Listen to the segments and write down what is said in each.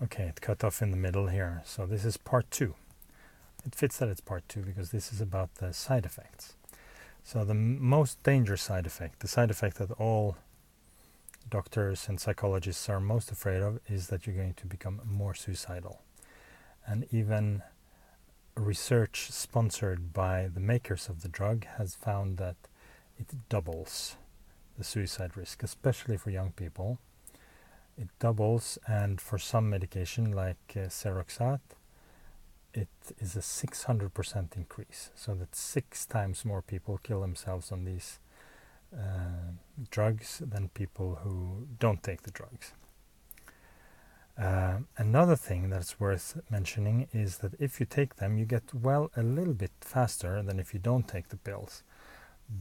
Okay, it cut off in the middle here. So this is part 2. It fits that it's part 2 because this is about the side effects. So the most dangerous side effect, the side effect that all doctors and psychologists are most afraid of, is that you're going to become more suicidal. And even research sponsored by the makers of the drug has found that it doubles the suicide risk, especially for young people. It doubles, and for some medication like Seroxat, it is a 600% increase. So that 6 times more people kill themselves on these drugs than people who don't take the drugs. Another thing that's worth mentioning is that if you take them, you get well a little bit faster than if you don't take the pills,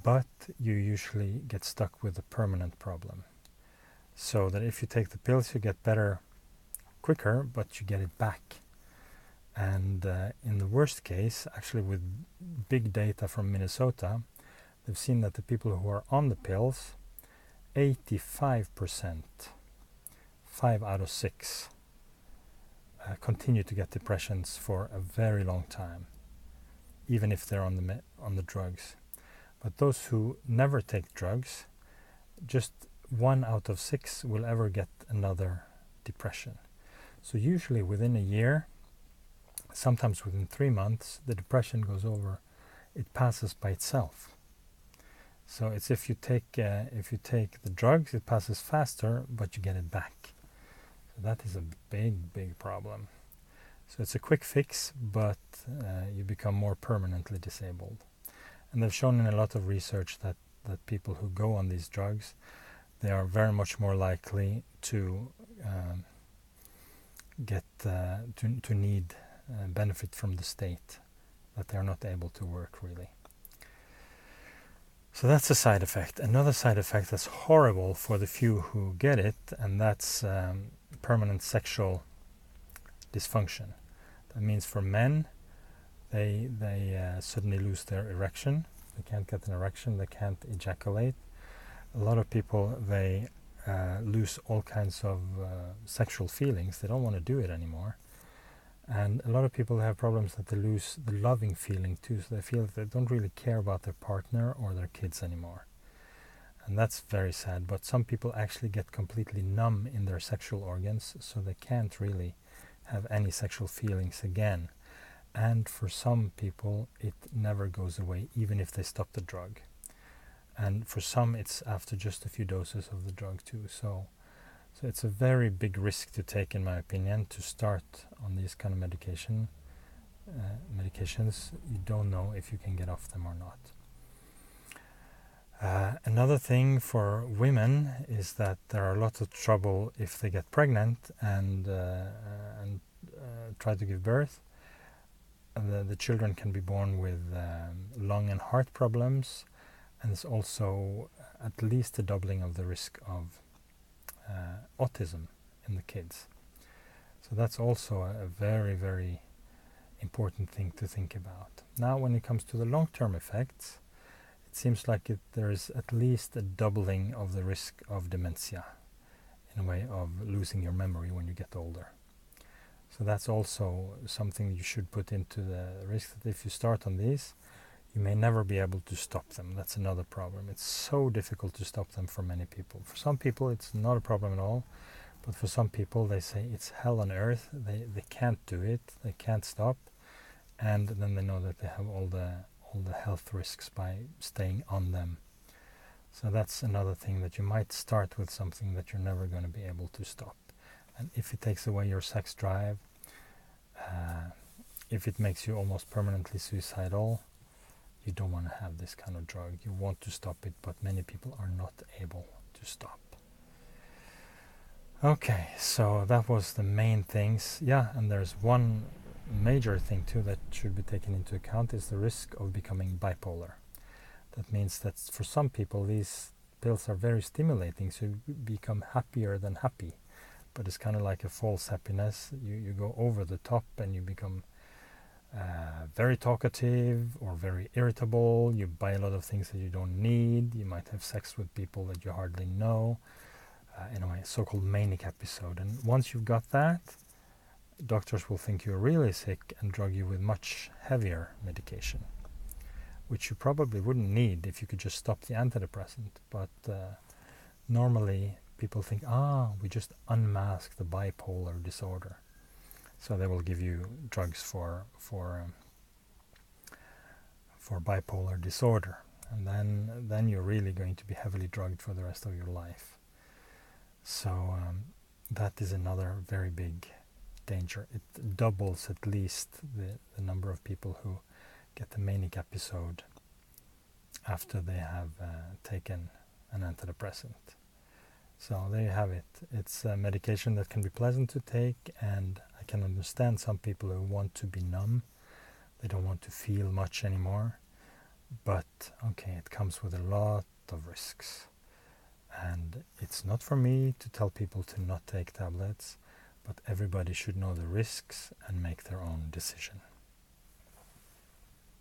but you usually get stuck with a permanent problem. So that if you take the pills, you get better quicker, but you get it back. And in the worst case, actually with big data from Minnesota, they've seen that the people who are on the pills, 85%, 5 out of 6, continue to get depressions for a very long time, even if they're on the drugs. But those who never take drugs, just 1 out of 6 will ever get another depression. So usually within a year, sometimes within 3 months, the depression goes over. It passes by itself. So it's if you take the drugs, it passes faster, but you get it back. So that is a big problem. So it's a quick fix, but you become more permanently disabled. And they've shown in a lot of research that people who go on these drugs, they are very much more likely to need benefit from the state, that they are not able to work really. So that's a side effect. Another side effect that's horrible for the few who get it, and that's permanent sexual dysfunction. That means for men, they suddenly lose their erection. They can't get an erection. They can't ejaculate. A lot of people, they lose all kinds of sexual feelings. They don't want to do it anymore. And a lot of people have problems that they lose the loving feeling too. So they feel that they don't really care about their partner or their kids anymore. And that's very sad. But some people actually get completely numb in their sexual organs, so they can't really have any sexual feelings again. And for some people, it never goes away, even if they stop the drug. And for some, it's after just a few doses of the drug too. So it's a very big risk to take, in my opinion, to start on these kind of medications. You don't know if you can get off them or not. Another thing for women is that there are lots of trouble if they get pregnant and try to give birth. The children can be born with lung and heart problems, and there's also at least a doubling of the risk of autism in the kids. So that's also a very, very important thing to think about. Now, when it comes to the long-term effects, it seems like there is at least a doubling of the risk of dementia, in a way of losing your memory when you get older. So that's also something you should put into the risk, that if you start on these, you may never be able to stop them. That's another problem. It's so difficult to stop them for many people. For some people, it's not a problem at all. But for some people, they say it's hell on earth. They can't do it. They can't stop. And then they know that they have all the health risks by staying on them. So that's another thing, that you might start with something that you're never going to be able to stop. And if it takes away your sex drive, if it makes you almost permanently suicidal, you don't want to have this kind of drug. You want to stop it, but many people are not able to stop. Okay, so that was the main things. Yeah, and there's one major thing too that should be taken into account, is the risk of becoming bipolar. That means that for some people these pills are very stimulating, so you become happier than happy. But it's kind of like a false happiness. You go over the top and you become very talkative or very irritable. You buy a lot of things that you don't need. You might have sex with people that you hardly know. In a way, so-called manic episode. And once you've got that, doctors will think you're really sick and drug you with much heavier medication, which you probably wouldn't need if you could just stop the antidepressant. But normally people think, we just unmask the bipolar disorder. So they will give you drugs for bipolar disorder, and then you're really going to be heavily drugged for the rest of your life. So that is another very big danger. It doubles at least the number of people who get a manic episode after they have taken an antidepressant. So there you have it. It's a medication that can be pleasant to take, and I can understand some people who want to be numb. They don't want to feel much anymore. But okay, it comes with a lot of risks. And it's not for me to tell people to not take tablets, but everybody should know the risks and make their own decision.